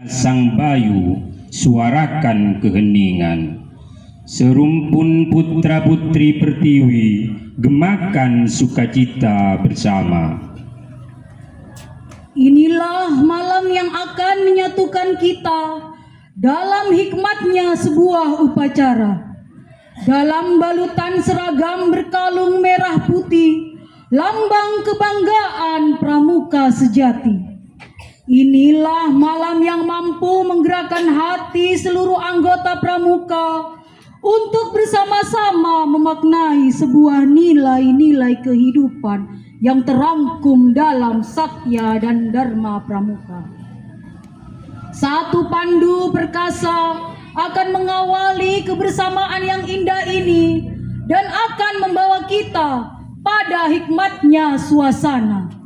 Sang Bayu suarakan keheningan, serumpun putra-putri Pertiwi gemakan sukacita bersama. Inilah malam yang akan menyatukan kita dalam hikmatnya sebuah upacara. Dalam balutan seragam berkalung merah putih, lambang kebanggaan pramuka sejati. Inilah malam yang mampu menggerakkan hati seluruh anggota pramuka untuk bersama-sama memaknai sebuah nilai-nilai kehidupan yang terangkum dalam Satya dan Dharma Pramuka. Satu pandu perkasa akan mengawali kebersamaan yang indah ini dan akan membawa kita pada hikmatnya suasana.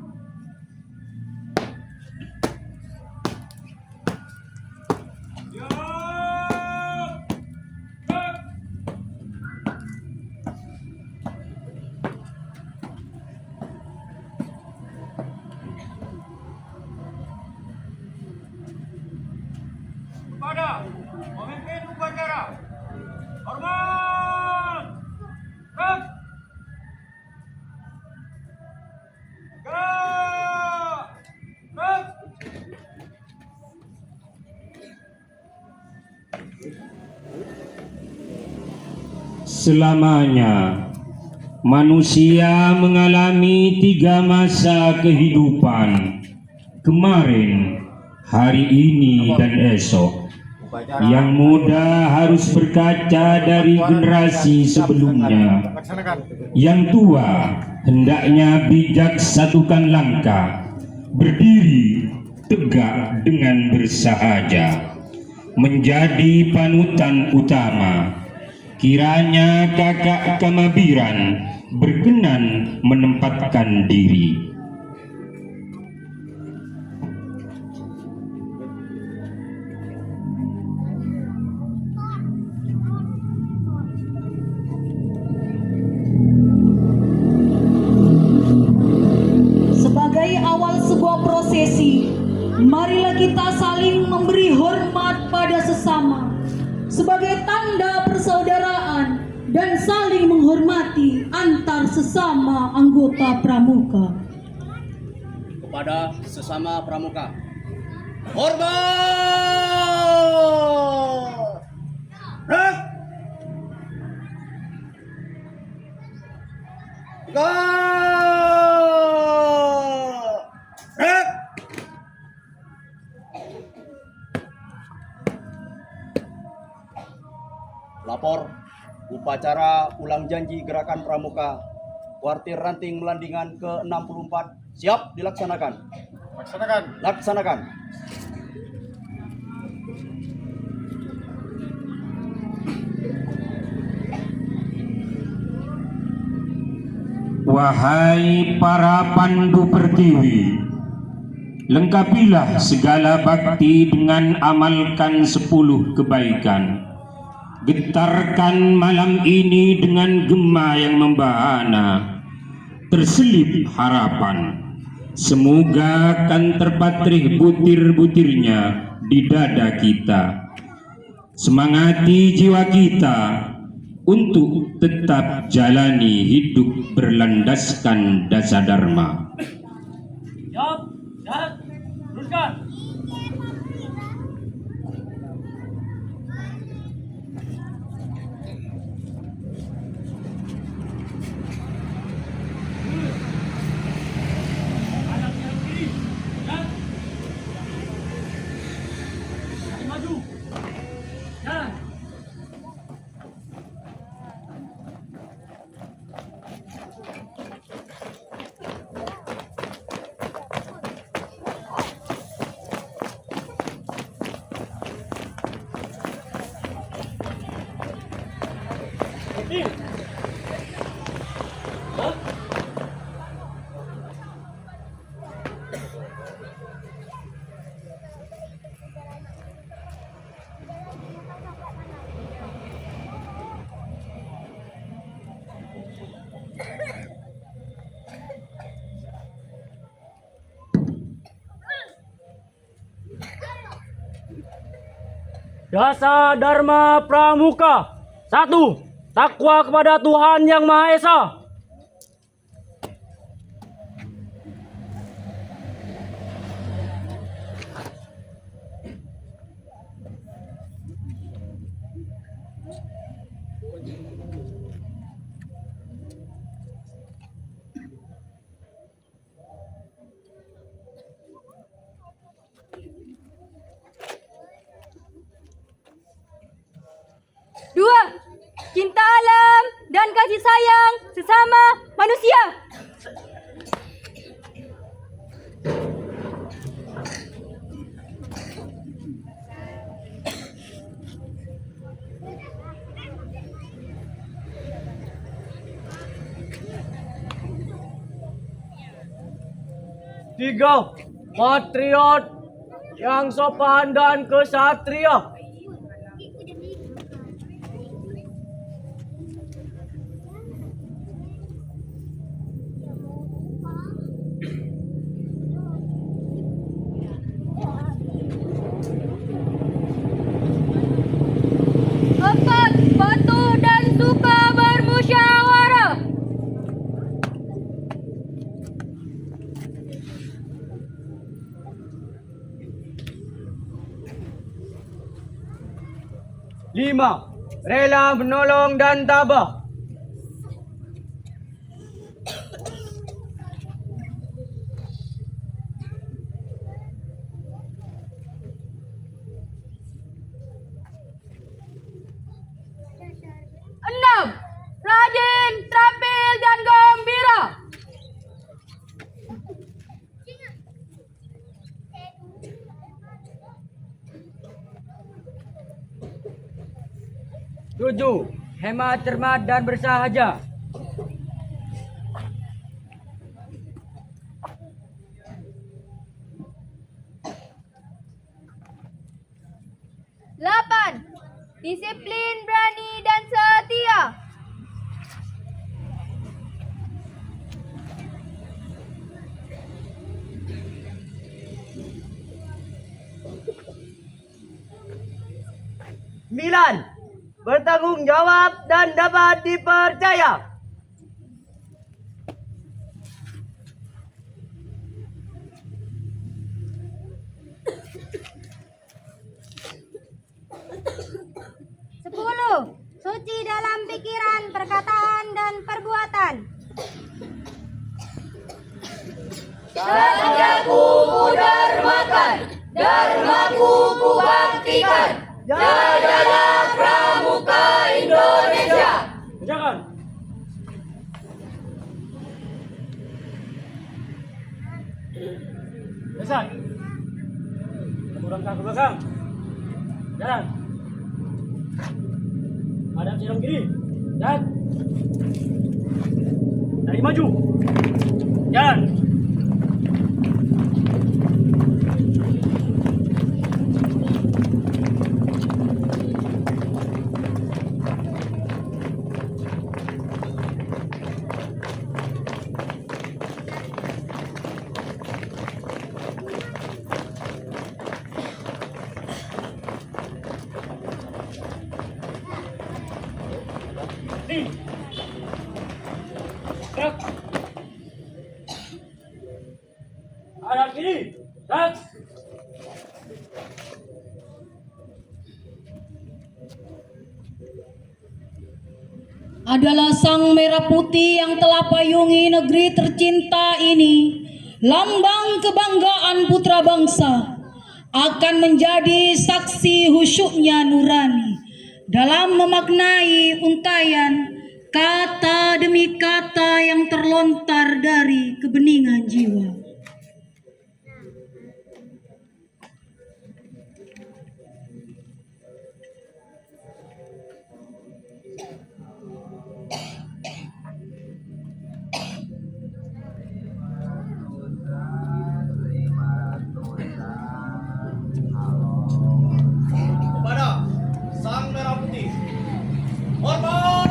Kepada pemimpin upacara, hormat, gerak, gerak. Selamanya manusia mengalami 3 masa kehidupan, kemarin, hari ini, dan esok. Yang muda harus berkaca dari generasi sebelumnya. Yang tua hendaknya bijak satukan langkah, berdiri tegak dengan bersahaja, menjadi panutan utama. Kiranya kakak Kamabiran berkenan menempatkan diri. Sebagai awal sebuah prosesi, marilah kita saling memberi hormat pada sesama sebagai tanda persaudaraan dan saling menghormati antar sesama anggota pramuka. Kepada sesama pramuka, hormat! Gerak! Gerak! Lapor upacara ulang janji gerakan pramuka Kuartir Ranting Melandingan ke-64 siap dilaksanakan. Laksanakan. Wahai para pandu Pertiwi, lengkapilah segala bakti dengan amalkan 10 kebaikan. Getarkan malam ini dengan gema yang membahana, terselip harapan. Semoga akan terpatri butir-butirnya di dada kita. Semangati jiwa kita untuk tetap jalani hidup berlandaskan dasa dharma. Siap, jalan, teruskan. Maju. Jalan. Dasar Dharma Pramuka. 1. Takwa kepada Tuhan Yang Maha Esa. 2. Cinta alam dan kasih sayang sesama manusia. 3. Patriot yang sopan dan kesatria. 4. Patuh dan suka bermusyawarah. 5. Rela menolong dan tabah. 6. Rajin, terampil dan gembira. 7. Hemat, cermat dan bersahaja. 8. Disiplin, berani dan setia. 9. Bertanggung jawab dan dapat dipercaya. 10. Suci dalam pikiran, perkataan dan perbuatan. Satyaku kudarmakan, dharmaku kubaktikan. Jaya Pramuka Indonesia. Jangan. Besar. Kurangkan ke belakang. Jalan. Hadap serong kiri. Dan dari maju. Jalan. Gerak. Hadap kiri. Dan adalah sang merah putih yang telah payungi negeri tercinta ini, lambang kebanggaan putra bangsa, akan menjadi saksi khusyuknya nurani dalam memaknai untayan kata demi kata yang terlontar dari kebeningan jiwa. Kepada Sang Merah Putih, hormat!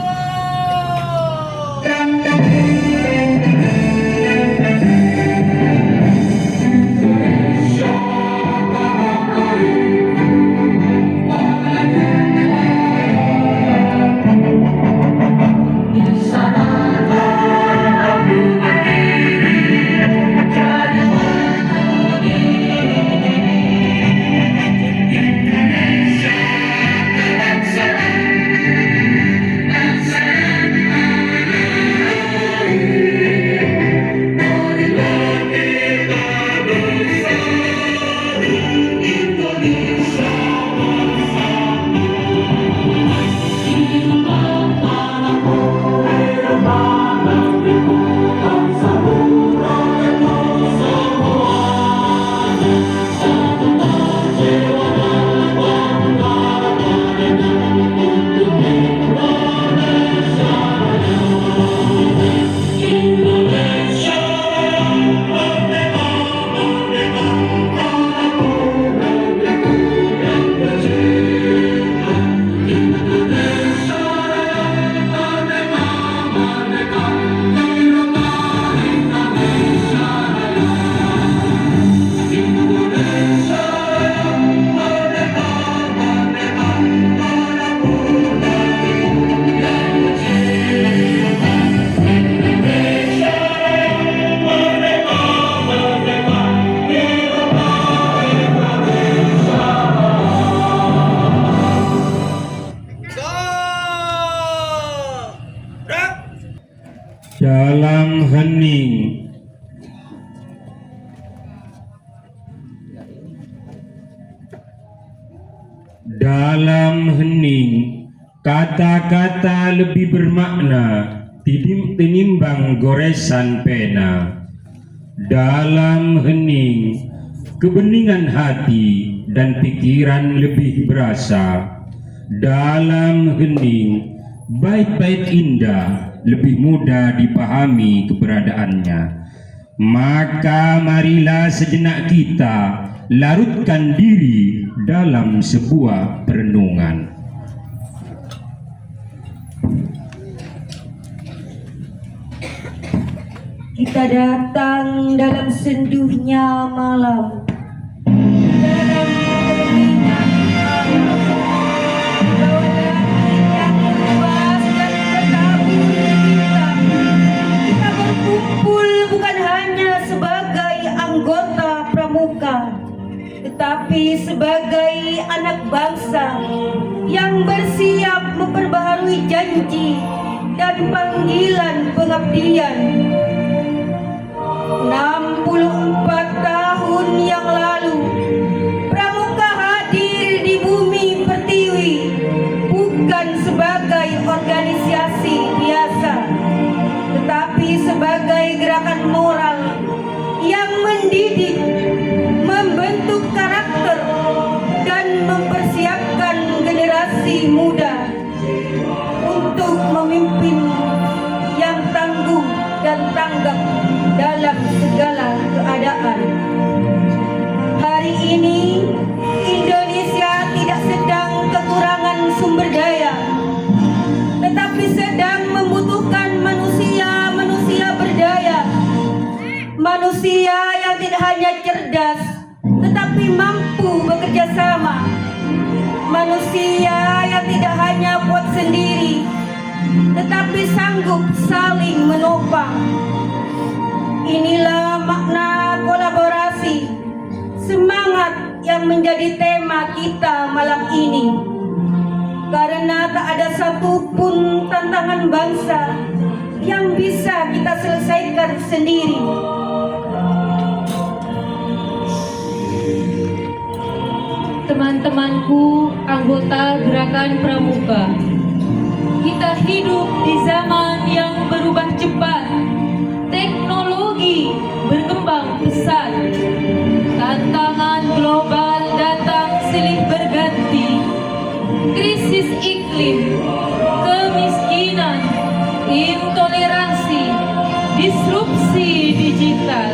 Dalam hening, kata-kata lebih bermakna tinimbang goresan pena. Dalam hening, kebeningan hati dan pikiran lebih berasa. Dalam hening, bait-bait indah lebih mudah dipahami keberadaannya. Maka marilah sejenak kita larutkan diri dalam sebuah perenungan. Kita datang dalam senduhnya malam, dalam keheningan malam. Kau langit yang luas dan bertabur bintang. Kita berkumpul bukan hanya sebagai anggota pramuka, tetapi sebagai anak bangsa yang bersiap memperbaharui janji dan panggilan pengabdian. 64 tahun yang lalu, pramuka hadir di bumi Pertiwi bukan sebagai organisasi biasa, tetapi sebagai gerakan moral yang mendidik, membentuk karakter, dan mempersiapkan generasi muda untuk memimpin yang tangguh dan tanggap dalam segala keadaan. Hari ini Indonesia tidak sedang kekurangan sumber daya, tetapi sedang membutuhkan manusia berdaya, manusia yang tidak hanya cerdas tetapi mampu bekerja sama, manusia yang tidak hanya buat sendiri tetapi sanggup saling menopang. Inilah makna kolaborasi, semangat yang menjadi tema kita malam ini. Karena tak ada satupun tantangan bangsa yang bisa kita selesaikan sendiri. Teman-temanku, anggota Gerakan Pramuka, kita hidup di zaman yang berubah cepat. Teknologi berkembang pesat. Tantangan global datang silih berganti. Krisis iklim, kemiskinan, intoleransi, disrupsi digital,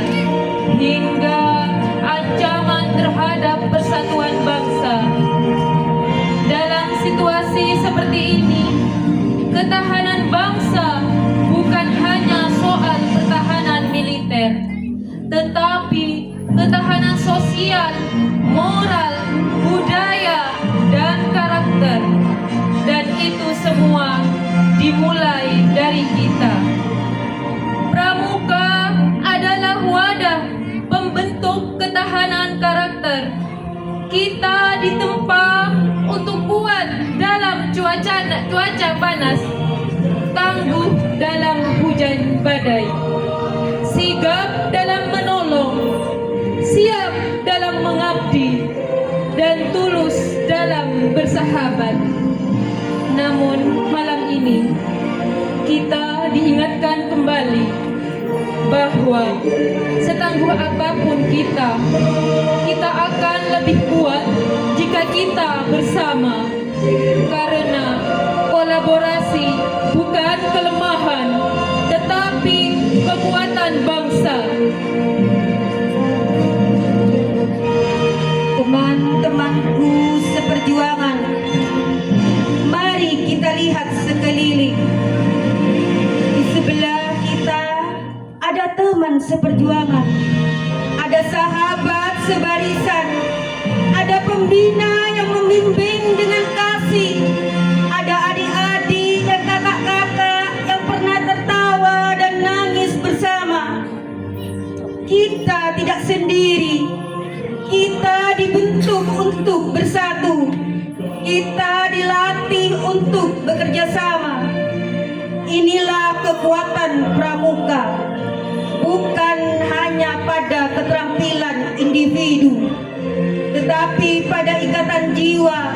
hingga ancaman terhadap persatuan bangsa. Dalam situasi seperti ini, ketahanan bangsa bukan hanya soal pertahanan militer, tetapi ketahanan sosial, moral, budaya, dan karakter. Dan itu semua dimulai dari kita. Pramuka adalah wadah pembentuk ketahanan karakter. Kita ditempa untuk kuat dalam cuaca panas, tangguh dalam hujan badai, sigap dalam menolong, siap dalam mengabdi, dan tulus dalam bersahabat. Namun malam ini kita diingatkan kembali bahwa setangguh apapun kita akan lebih kuat jika kita bersama. Karena kolaborasi bukan kelemahan, tetapi kekuatan bangsa. Teman-temanku seperjuangan, mari kita lihat sekeliling. Di sebelah kita ada teman seperjuangan, ada sahabat sebarisan, ada pembina yang membimbing dengan kasih, ada adik-adik dan kakak-kakak yang pernah tertawa dan nangis bersama. Kita tidak sendiri, kita dibentuk untuk bersatu, kita dilatih untuk bekerja sama. Inilah kekuatan pramuka, bukan hanya pada keterampilan individu, tetapi pada ikatan jiwa,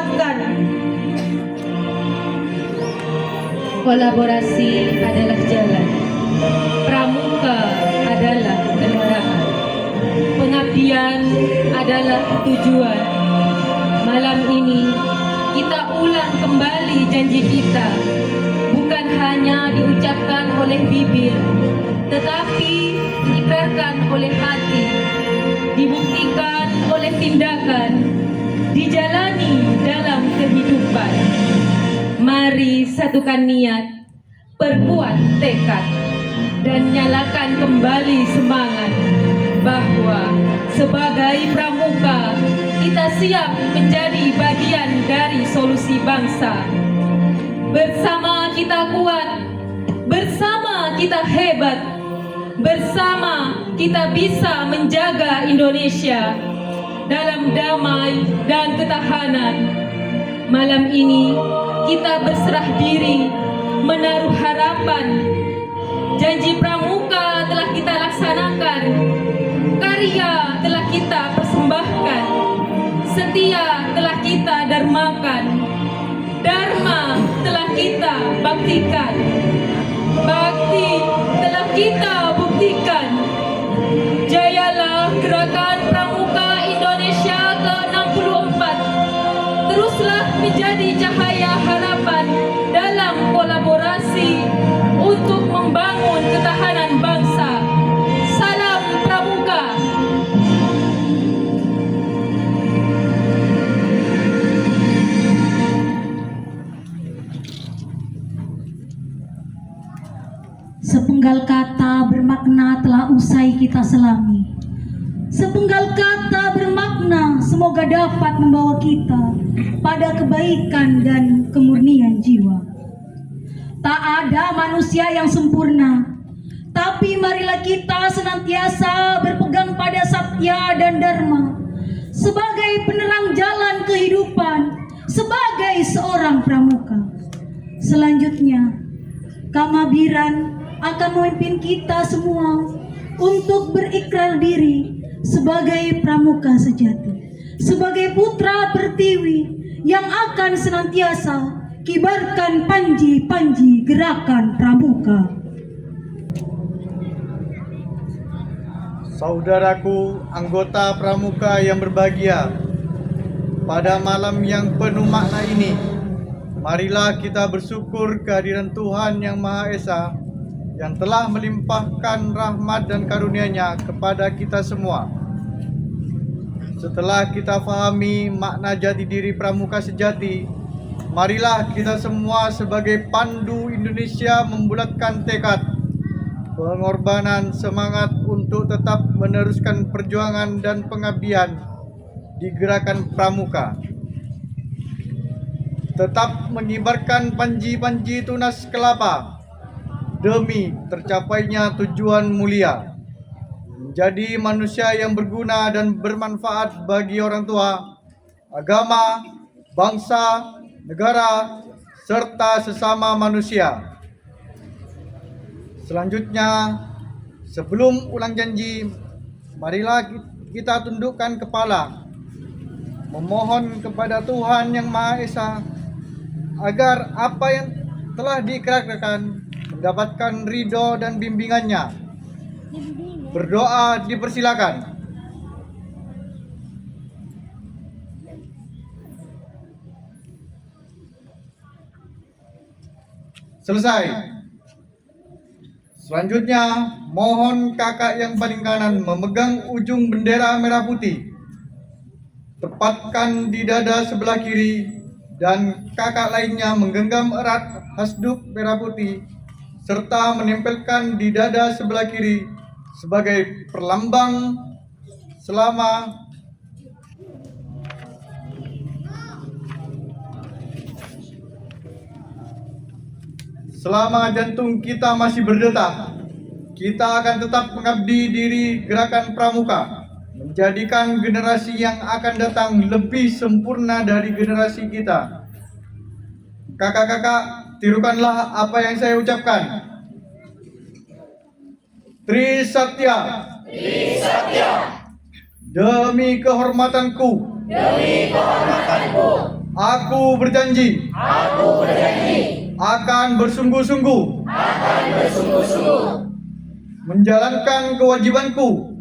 ucapkan. Kolaborasi adalah jalan, pramuka adalah kendaraan, pengabdian adalah tujuan. Malam ini kita ulang kembali janji kita, bukan hanya diucapkan oleh bibir, tetapi diikrarkan oleh hati, dibuktikan oleh tindakan, dijalani dalam kehidupan. Mari satukan niat, perkuat tekad, dan nyalakan kembali semangat bahwa sebagai pramuka kita siap menjadi bagian dari solusi bangsa. Bersama kita kuat, bersama kita hebat, bersama kita bisa menjaga Indonesia dalam damai dan ketahanan. Malam ini kita berserah diri, menaruh harapan. Janji pramuka telah kita laksanakan, karya telah kita persembahkan, setia telah kita darmakan, dharma telah kita baktikan, bakti telah kita buktikan. Jayalah gerakan pramuka Indonesia ke-64. Teruslah menjadi cahaya harapan dalam kolaborasi untuk membangun ketahanan bangsa. Salam pramuka. Sepenggal kata bermakna telah usai kita selami. Sepenggal kata bermakna semoga dapat membawa kita pada kebaikan dan kemurnian jiwa. Tak ada manusia yang sempurna, tapi marilah kita senantiasa berpegang pada satya dan dharma sebagai penerang jalan kehidupan, sebagai seorang pramuka. Selanjutnya, Kamabiran akan memimpin kita semua untuk berikrar diri sebagai pramuka sejati, sebagai putra pertiwi yang akan senantiasa kibarkan panji-panji gerakan pramuka. Saudaraku anggota pramuka yang berbahagia, pada malam yang penuh makna ini, marilah kita bersyukur kehadiran Tuhan Yang Maha Esa yang telah melimpahkan rahmat dan karunia-Nya kepada kita semua. Setelah kita fahami makna jati diri pramuka sejati, marilah kita semua sebagai pandu Indonesia membulatkan tekad, pengorbanan, semangat untuk tetap meneruskan perjuangan dan pengabdian di gerakan pramuka. Tetap mengibarkan panji-panji tunas kelapa demi tercapainya tujuan mulia, menjadi manusia yang berguna dan bermanfaat bagi orang tua, agama, bangsa, negara, serta sesama manusia. Selanjutnya, sebelum ulang janji, marilah kita tundukkan kepala, memohon kepada Tuhan Yang Maha Esa agar apa yang telah diikrarkan mendapatkan ridho dan bimbingannya. Berdoa dipersilakan. Selesai. Selanjutnya, mohon kakak yang paling kanan memegang ujung bendera merah putih. Tepatkan di dada sebelah kiri dan kakak lainnya menggenggam erat hasduk merah putih serta menempelkan di dada sebelah kiri sebagai perlambang selama jantung kita masih berdetak. Kita akan tetap mengabdi diri gerakan pramuka, menjadikan generasi yang akan datang lebih sempurna dari generasi kita. Kakak-kakak, tirukanlah apa yang saya ucapkan. Tri Satya. Tri Satya. Demi kehormatanku. Demi kehormatanku. Aku berjanji akan bersungguh-sungguh menjalankan kewajibanku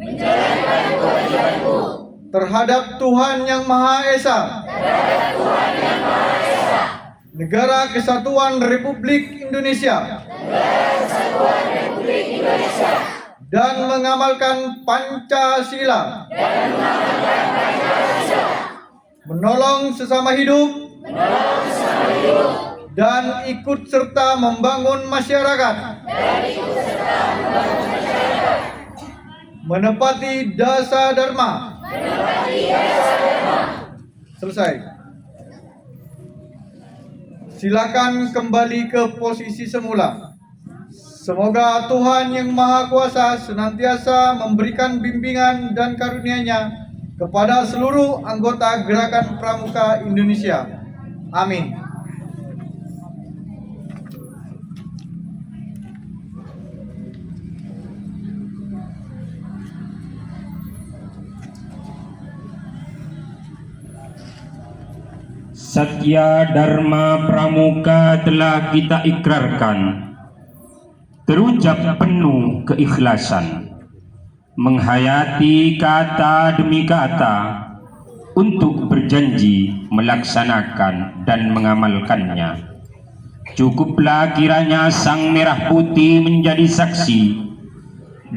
terhadap Tuhan Yang Maha Esa, Negara Kesatuan Republik Indonesia, dan mengamalkan Pancasila, menolong sesama hidup, dan ikut serta membangun masyarakat, menepati dasa dharma. Selesai. Silakan kembali ke posisi semula. Semoga Tuhan Yang Maha Kuasa senantiasa memberikan bimbingan dan karunia-Nya kepada seluruh anggota Gerakan Pramuka Indonesia. Amin. Satya Dharma Pramuka telah kita ikrarkan, terucap penuh keikhlasan, menghayati kata demi kata untuk berjanji melaksanakan dan mengamalkannya. Cukuplah kiranya Sang Merah Putih menjadi saksi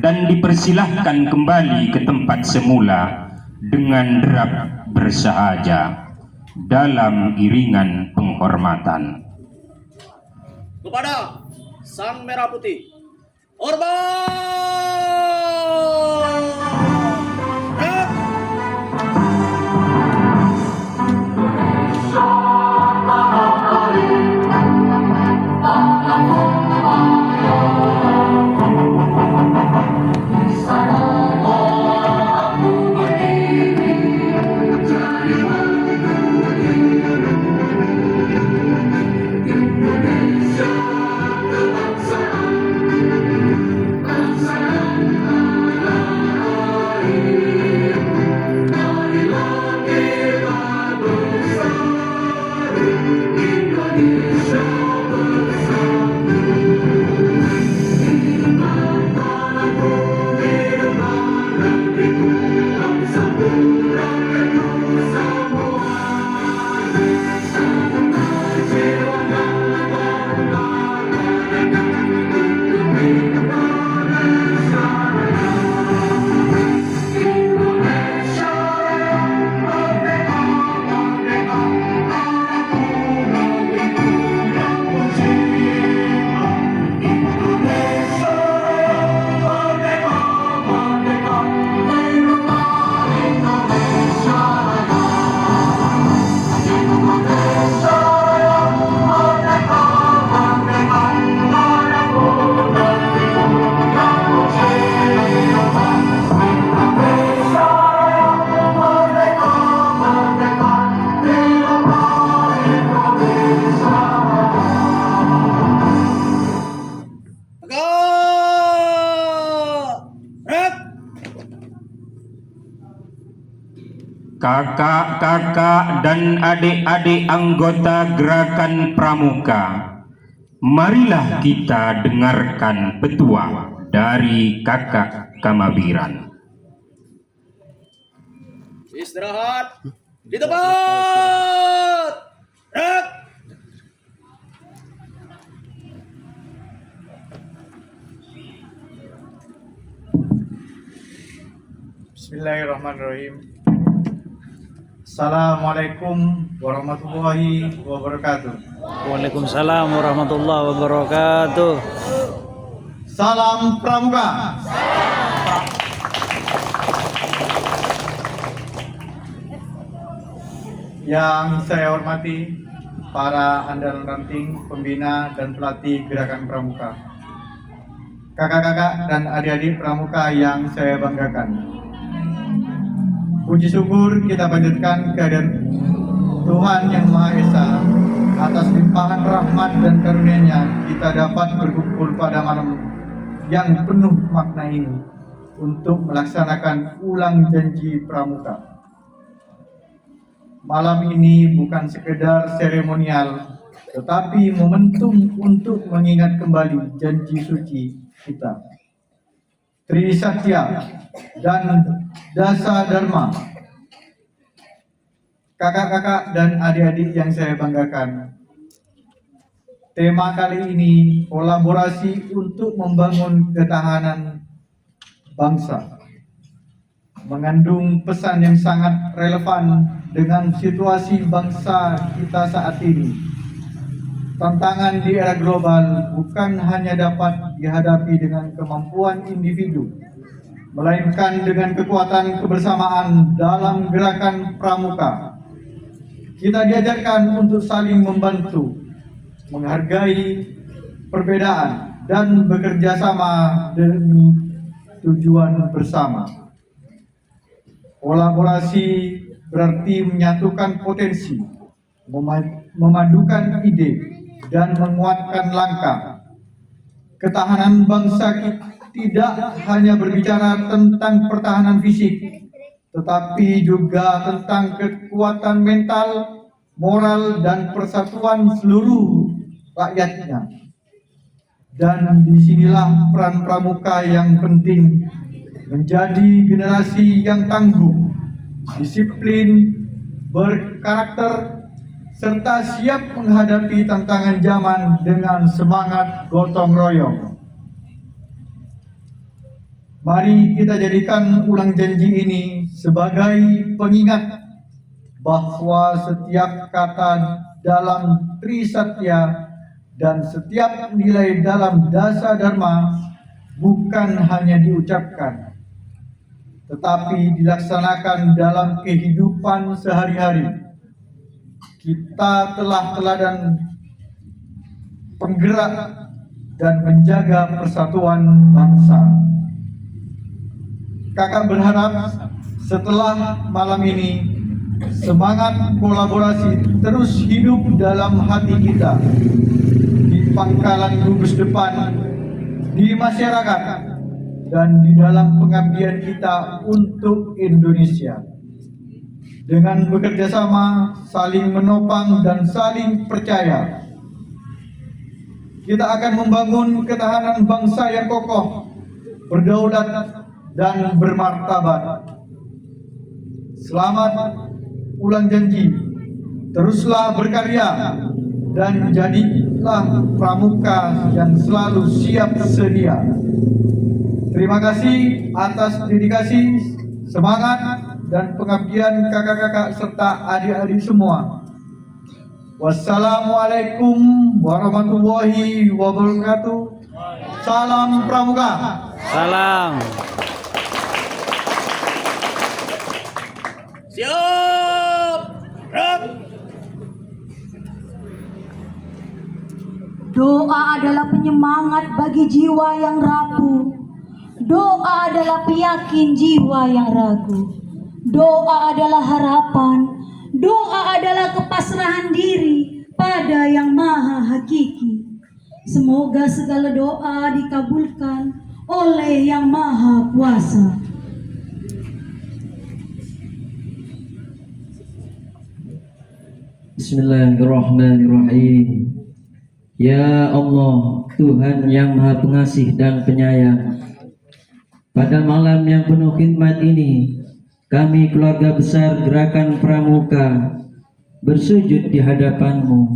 dan dipersilahkan kembali ke tempat semula dengan derap bersahaja dalam iringan penghormatan. Kepada Sang Merah Putih, hormat! Kakak-kakak dan adik-adik anggota Gerakan Pramuka, marilah kita dengarkan petua dari Kakak Kamabiran. Istirahat di tempat. Red. Bismillahirrahmanirrahim. Assalamualaikum warahmatullahi wabarakatuh. Waalaikumsalam warahmatullahi wabarakatuh. Salam Pramuka. Yang saya hormati para andalan ranting, pembina dan pelatih Gerakan Pramuka, kakak-kakak dan adik-adik Pramuka yang saya banggakan. Puji syukur kita panjatkan kehadirat Tuhan Yang Maha Esa atas limpahan rahmat dan karunia-Nya kita dapat berkumpul pada malam yang penuh makna ini untuk melaksanakan ulang janji Pramuka. malam ini bukan sekedar seremonial, tetapi momentum untuk mengingat kembali janji suci kita. Tri Satya dan Dasa Dharma, kakak-kakak dan adik-adik yang saya banggakan. Tema kali ini kolaborasi untuk membangun ketahanan bangsa, mengandung pesan yang sangat relevan dengan situasi bangsa kita saat ini. Tantangan di era global bukan hanya dapat dihadapi dengan kemampuan individu, melainkan dengan kekuatan kebersamaan dalam gerakan pramuka. Kita diajarkan untuk saling membantu, menghargai perbedaan, dan bekerja sama demi tujuan bersama. Kolaborasi berarti menyatukan potensi, memadukan ide, dan menguatkan langkah. Ketahanan bangsa tidak hanya berbicara tentang pertahanan fisik, tetapi juga tentang kekuatan mental, moral, dan persatuan seluruh rakyatnya. Dan disinilah peran pramuka yang penting, menjadi generasi yang tangguh, disiplin, berkarakter, serta siap menghadapi tantangan zaman dengan semangat gotong royong. Mari kita jadikan ulang janji ini sebagai pengingat bahwa setiap kata dalam Tri Satya dan setiap nilai dalam Dasa Dharma bukan hanya diucapkan, tetapi dilaksanakan dalam kehidupan sehari-hari. Kita telah teladan penggerak dan menjaga persatuan bangsa. Kakak berharap setelah malam ini semangat kolaborasi terus hidup dalam hati kita, di pangkalan gugus depan, di masyarakat, dan di dalam pengabdian kita untuk Indonesia. Dengan bekerja sama, saling menopang, dan saling percaya, kita akan membangun ketahanan bangsa yang kokoh, berdaulat, dan bermartabat. Selamat ulang janji, teruslah berkarya, dan jadilah pramuka yang selalu siap sedia. Terima kasih atas dedikasi, semangat, dan pengabdian kakak-kakak serta adik-adik semua. Wassalamualaikum warahmatullahi wabarakatuh. Salam pramuka. Salam. Siap. Gerak. Doa adalah penyemangat bagi jiwa yang rapuh. Doa adalah peyakin jiwa yang ragu. Doa adalah harapan. Doa adalah kepasrahan diri pada yang maha hakiki. Semoga segala doa dikabulkan oleh yang maha kuasa. Bismillahirrahmanirrahim. Ya Allah, Tuhan yang maha pengasih dan penyayang, pada malam yang penuh khidmat ini, kami keluarga besar Gerakan Pramuka bersujud di hadapan-Mu,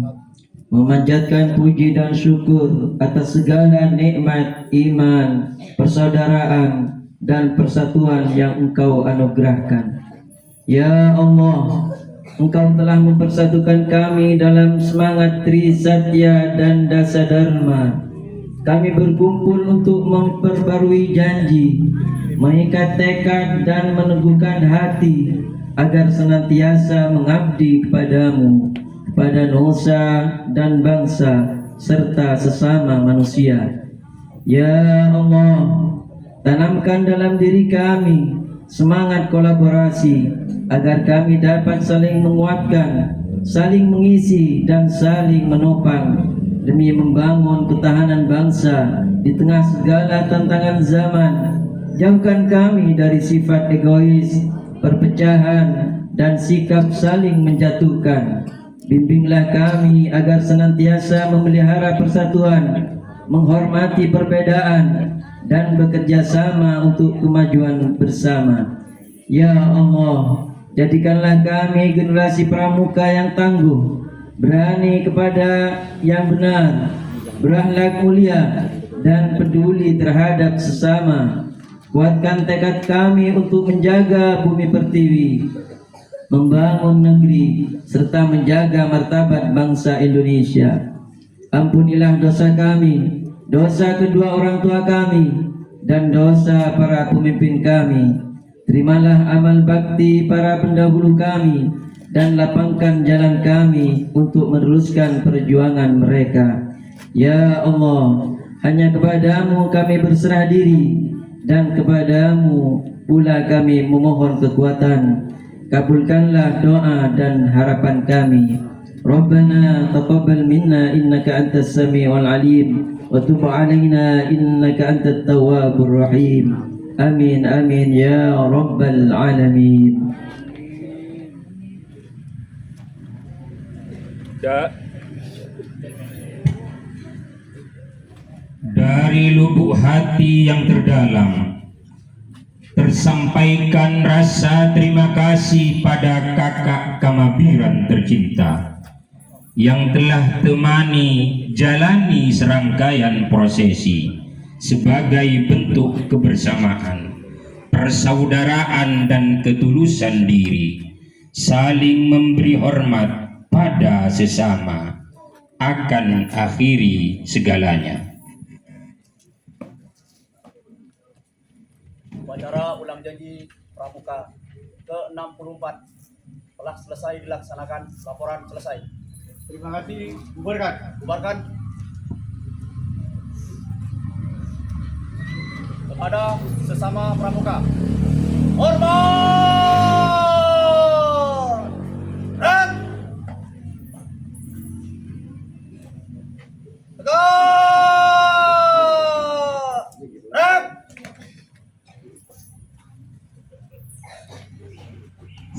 memanjatkan puji dan syukur atas segala nikmat iman, persaudaraan, dan persatuan yang Engkau anugerahkan. Ya Allah, Engkau telah mempersatukan kami dalam semangat Tri Satya dan Dasa Dharma. Kami berkumpul untuk memperbarui janji, mengikat tekad, dan meneguhkan hati agar senantiasa mengabdi kepadamu, kepada nusa dan bangsa, serta sesama manusia. Ya Allah, tanamkan dalam diri kami semangat kolaborasi agar kami dapat saling menguatkan, saling mengisi, dan saling menopang demi membangun ketahanan bangsa di tengah segala tantangan zaman. Jauhkan kami dari sifat egois, perpecahan, dan sikap saling menjatuhkan. Bimbinglah kami agar senantiasa memelihara persatuan, menghormati perbedaan, dan bekerja sama untuk kemajuan bersama. Ya Allah, jadikanlah kami generasi pramuka yang tangguh, berani kepada yang benar, berakhlak mulia, dan peduli terhadap sesama. Kuatkan tekad kami untuk menjaga bumi pertiwi, membangun negeri, serta menjaga martabat bangsa Indonesia. Ampunilah dosa kami, dosa kedua orang tua kami, dan dosa para pemimpin kami. Terimalah amal bakti para pendahulu kami, dan lapangkan jalan kami untuk meneruskan perjuangan mereka. Ya Allah, hanya kepadamu kami berserah diri, dan kepadamu pula kami memohon kekuatan. Kabulkanlah doa dan harapan kami. Rabbana taqabbal minna innaka antas samiul alim wa tub alaina innaka antat tawwabur rahim. Amin amin ya rabbal alamin. Dari lubuk hati yang terdalam tersampaikan rasa terima kasih pada kakak Kamabiran tercinta yang telah temani jalani serangkaian prosesi sebagai bentuk kebersamaan, persaudaraan, dan ketulusan diri, saling memberi hormat pada sesama akan akhiri segalanya. Upacara ulang janji pramuka ke-64 telah selesai dilaksanakan. Laporan selesai. Terima kasih. Bubarkan. Bubarkan. Kepada sesama pramuka, hormat. Rem. Tegak. Rem.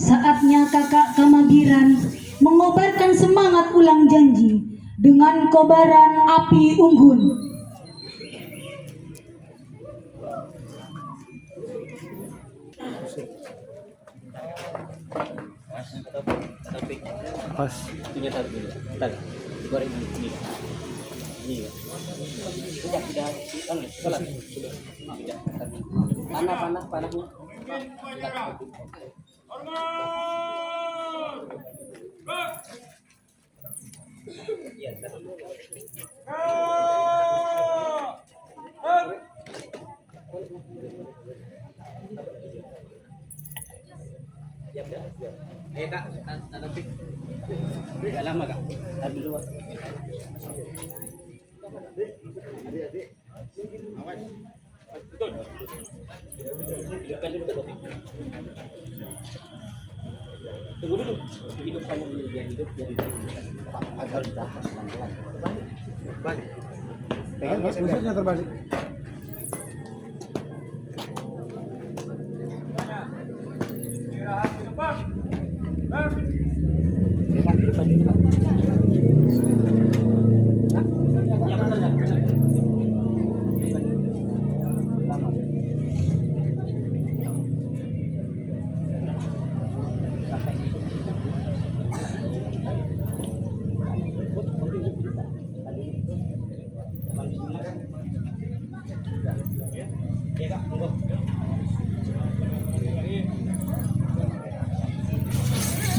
Saatnya kakak Kamabiran mengobarkan semangat ulang janji dengan kobaran api unggun.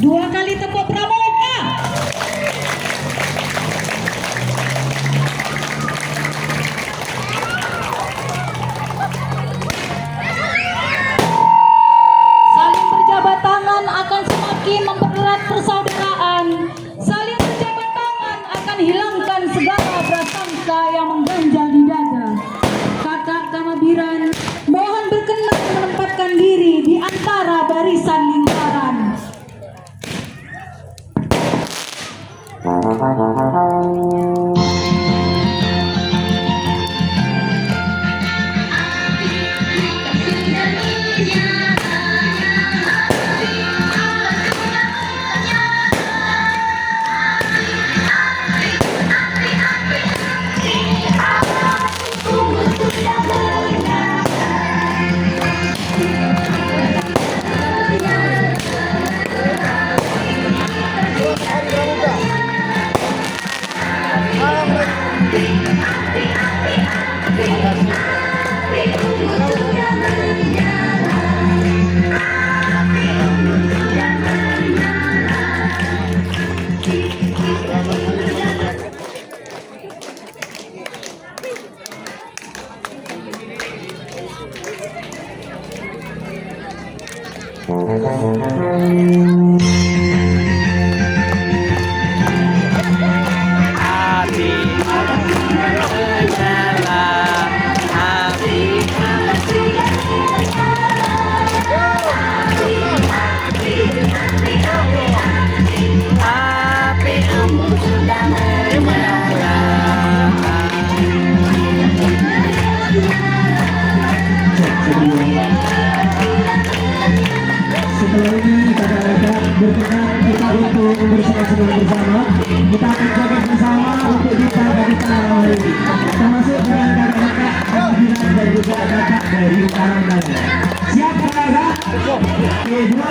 Dua kali tepuk pramuka. Saling berjabat tangan akan semakin mempererat persaudaraan. Saling berjabat tangan akan hilangkan segala prasangka yang mengganjal di dada. Kakak Kamabiran mohon berkenan menempatkan diri di antara barisan lingkaran. untuk membersihkan semua bersama. Kita akan jaga bersama untuk kita dari malam hari ini. Termasuk dengan kakak-kakak dan juga kakak dari utara. Siap kakak? Oke, dua